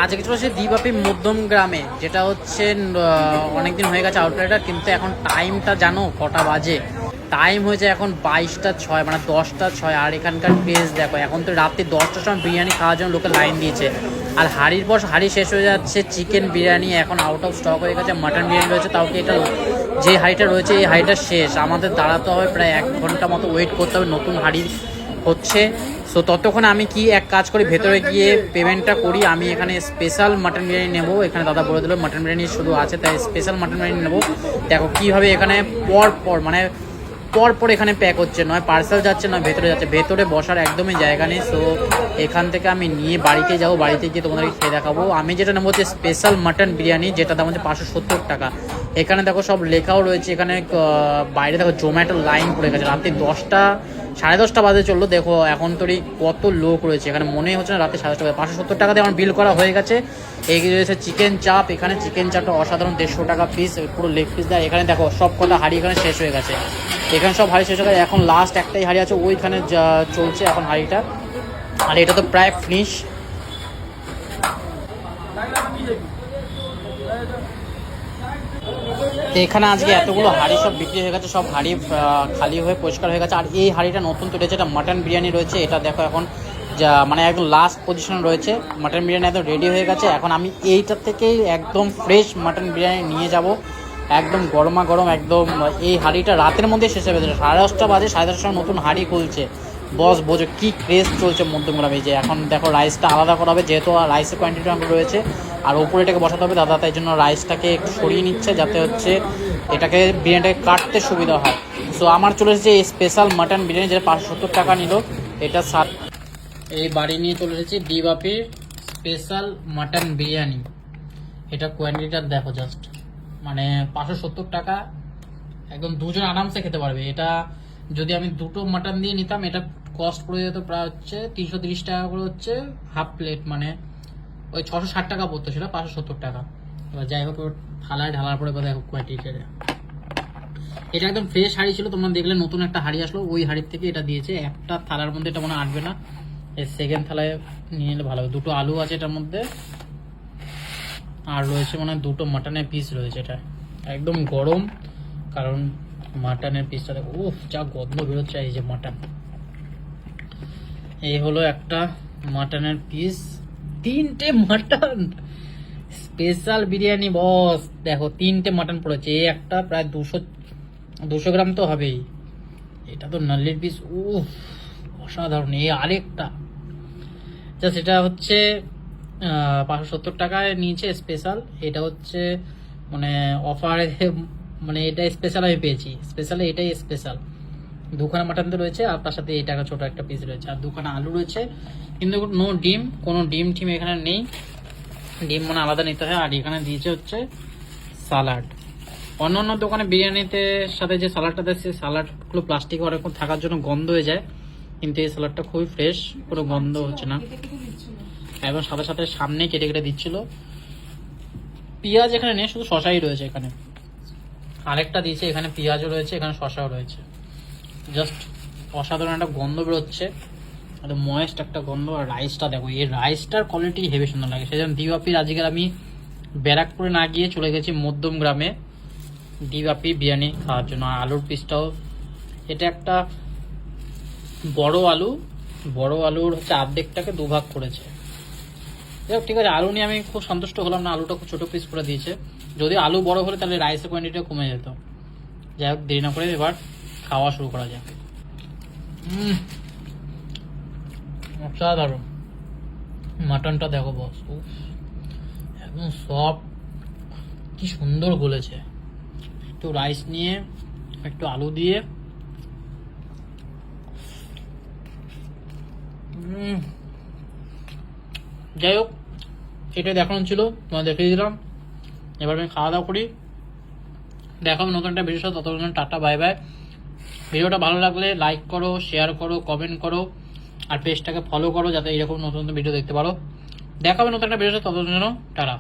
আজকে চলে এসেছি দ্বিবাপী মধ্যম গ্রামে, যেটা হচ্ছে অনেকদিন হয়ে গেছে আউটলেটটা, কিন্তু এখন টাইমটা জানো কটা বাজে? টাইম হয়েছে এখন 22টা 6, মানে 10টা 6। আর এখানকার প্রেস দেখো, এখন তো রাত্রি 10টার সময় বিরিয়ানি খাওয়ার জন্য লোকে লাইন দিয়েছে। আর হাঁড়ির পর হাঁড়ি শেষ হয়ে যাচ্ছে। চিকেন বিরিয়ানি এখন আউট অফ স্টক হয়ে গেছে, মাটন বিরিয়ানি রয়েছে, তাও কি এটা যে হাঁড়িটা রয়েছে এই হাঁড়িটা শেষ। আমাদের দাঁড়াতে হবে প্রায় 1 ঘন্টা মতো, ওয়েট করতে হবে, নতুন হাঁড়ি হচ্ছে। সো ততক্ষণ আমি কি এক কাজ করি, ভেতরে গিয়ে পেমেন্টটা করি। আমি এখানে স্পেশাল মাটন বিরিয়ানি নেবো, এখানে দাদা বলে দিল মাটন বিরিয়ানি শুধু আছে, তাই স্পেশাল মাটন বিরিয়ানি নেবো। দেখো কীভাবে এখানে পর এখানে প্যাক হচ্ছে, নয় পার্সেল যাচ্ছে নয় ভেতরে যাচ্ছে। ভেতরে বসার একদমই জায়গা নেই। সো এখান থেকে আমি নিয়ে বাড়িতে যাবো, বাড়িতে গিয়ে তোমাদেরকে খেয়ে দেখাবো। আমি যেটা নেবো হচ্ছে স্পেশাল মাটন বিরিয়ানি, যেটা দাম হচ্ছে 570 টাকা। এখানে দেখো সব লেখাও রয়েছে। এখানে বাইরে দেখো জোম্যাটো লাইন পড়ে গেছে, রাত্রি 10টা 10:30 বাজে চললো। দেখো এখন তোরই কত লোক রয়েছে এখানে, মনেই হচ্ছে না রাতে 10:30 বাজে। 570 টাকা দিয়ে আমার বিল করা হয়ে গেছে। এগিয়ে রয়েছে চিকেন চাপ, এখানে চিকেন চাপটা অসাধারণ, 150 টাকা পিস, পুরো লেগ পিস দেয়। এখানে দেখো সব কটা হাঁড়ি এখানে শেষ হয়ে গেছে, এখানে সব হাঁড়ি শেষ হয়ে গেছে। এখন লাস্ট একটাই হাঁড়ি আছে, ওইখানে যা চলছে এখন হাঁড়িটা। আর এটা তো প্রায় ফিনিশ। এখানে আজকে এতগুলো হাঁড়ি সব বিক্রি হয়ে গেছে, সব হাঁড়ি খালি হয়ে পরিষ্কার হয়ে গেছে। আর এই হাঁড়িটা নতুন তৈরি হয়েছে, এটা মাটন বিরিয়ানি রয়েছে। এটা দেখো এখন যা মানে একদম লাস্ট পজিশনে রয়েছে, মাটন বিরিয়ানি একদম রেডি হয়ে গেছে। এখন আমি এইটার থেকেই একদম ফ্রেশ মাটন বিরিয়ানি নিয়ে যাব, একদম গরমা গরম একদম। এই হাঁড়িটা রাতের মধ্যে শেষ হয়ে গেছে, 10:30 বাজে, 10:30টার সময় নতুন হাঁড়ি খুলছে। বস বোঝো কি ক্রেজ চলছে মধ্যমগ্রামে। যে এখন দেখো রাইসটা আলাদা করা হবে, যেহেতু রাইসের কোয়ান্টিটি অনেক রয়েছে, আর ওপরে এটাকে বসাতে হবে। দাদা তাই জন্য রাইসটাকে একটু সরিয়ে নিচ্ছে, যাতে হচ্ছে এটাকে বিরিয়ানিটাকে কাটতে সুবিধা হয়। সো আমার চলে এসেছে এই স্পেশাল মাটন বিরিয়ানি, যেটা 570 টাকা নিল। এটা এই বাড়ি নিয়ে চলে এসেছি দ্বিবাপীর স্পেশাল মাটন বিরিয়ানি। এটা কোয়ান্টিটিটা দেখো জাস্ট, মানে 570 টাকা, একদম দুজন আরামসে খেতে পারবে। এটা যদি আমি দুটো মাটন দিয়ে নিতাম, এটা কস্ট পড়ে যেত প্রায় হচ্ছে 330 টাকা করে, হচ্ছে হাফ প্লেট, মানে ওই 660 টাকা পড়তো, সেটা 570 টাকা। এবার যাই হোক, থালায় ঢালার পরে দেখো কোয়ান্টিটি। এটা একদম ফ্রেশ হাঁড়ি ছিল, তোমরা দেখলে নতুন একটা হাঁড়ি আসলো, ওই হাঁড়ির থেকে এটা দিয়েছে। একটা থালার মধ্যে এটা মনে আটবে না, এই সেকেন্ড থালায় নিয়ে নিলে ভালো হবে। দুটো আলু আছে এটার মধ্যে, আর রয়েছে মানে দুটো মাটনের পিস রয়েছে। এটা একদম গরম, কারণ মাটনের পিসটা দেখো, উফ যা গন্ধ বেরোচ্ছে। এই যে মাটন, এই হলো একটা মাটনের পিস, 3টে মাটন স্পেশাল বিরিয়ানি বস। দেখো 3টে মাটন পড়েছে, এই একটা প্রায় 200 গ্রাম তো হবেই। এটা তো নাল্লির পিস, উফ অসাধারণ। এই আরেকটা জাস্ট, এটা হচ্ছে 570 টাকায় নিয়েছে স্পেশাল। এটা হচ্ছে মানে অফারে, মানে এটা স্পেশাল আমি পেয়েছি, স্পেশালে এটাই স্পেশাল। দুখানা মাটন তো রয়েছে, আর তার সাথে এই টাকা ছোট একটা পিস রয়েছে, আর দুখানা আলু রয়েছে, কিন্তু নো ডিম, কোনো ডিম টিম এখানে নেই। ডিম মানে আলাদা নিতে হয়। আর এখানে দিয়েছে হচ্ছে সালাড। অন্য অন্য দোকানে বিরিয়ানিতে সাথে যে সালাডটা দেয়, সেই সালাডগুলো প্লাস্টিকে অনেকক্ষণ থাকার জন্য গন্ধ হয়ে যায়, কিন্তু এই সালাডটা খুবই ফ্রেশ, কোনো গন্ধ হচ্ছে না। এবং সাথে সাথে সামনে কেটে কেটে দিচ্ছিল। পেঁয়াজ এখানে নেই, শুধু শশাই রয়েছে এখানে। আরেকটা দিয়েছে, এখানে পেঁয়াজও রয়েছে, এখানে শশাও রয়েছে। জাস্ট অসাধারণ একটা গন্ধ বেরোচ্ছে, একদম ময়েস্ট একটা গন্ধ। আর রাইসটা দেখো, এই রাইসটার কোয়ালিটি হেভি সুন্দর লাগে। সেই জন্য দ্বিবাপীর আজকে আমি ব্যারাকপুরে না গিয়ে চলে গেছি মধ্যম গ্রামে দ্বিবাপী বিরিয়ানি খাওয়ার জন্য। আর আলুর পিসটাও, এটা একটা বড় আলুর হচ্ছে অর্ধেকটাকে দুভাগ করেছে। যাই হোক ঠিক আছে, আলু নিয়ে আমি খুব সন্তুষ্ট হলাম না, আলুটা খুব ছোটো পিস করে দিয়েছে। যদি আলু বড় হলে তাহলে রাইসের কোয়ান্টিটিটা কমে যেত। যাই হোক দেরি না করে এবার খাওয়া শুরু করা যাক। অসাধারণ মাটনটা দেখো বস, একদম সফট, কি সুন্দর গলেছে। একটু রাইস নিয়ে, একটু আলু দিয়ে, যাই হোক এটাই দেখানো ছিল, তোমার দেখিয়ে দিলাম। এবার আমি খাওয়া দাওয়া করি, দেখাবো নতুন একটা ভিডিও। ততক্ষণ টাটা, বাই বাই। ভিডিওটা ভালো লাগলে লাইক করো, শেয়ার করো, কমেন্ট করো, আর পেজটাকে ফলো করো, যাতে এরকম নতুন নতুন ভিডিও দেখতে পারো। দেখাবে নতুন একটা ভিডিও, ততক্ষণ টাটা।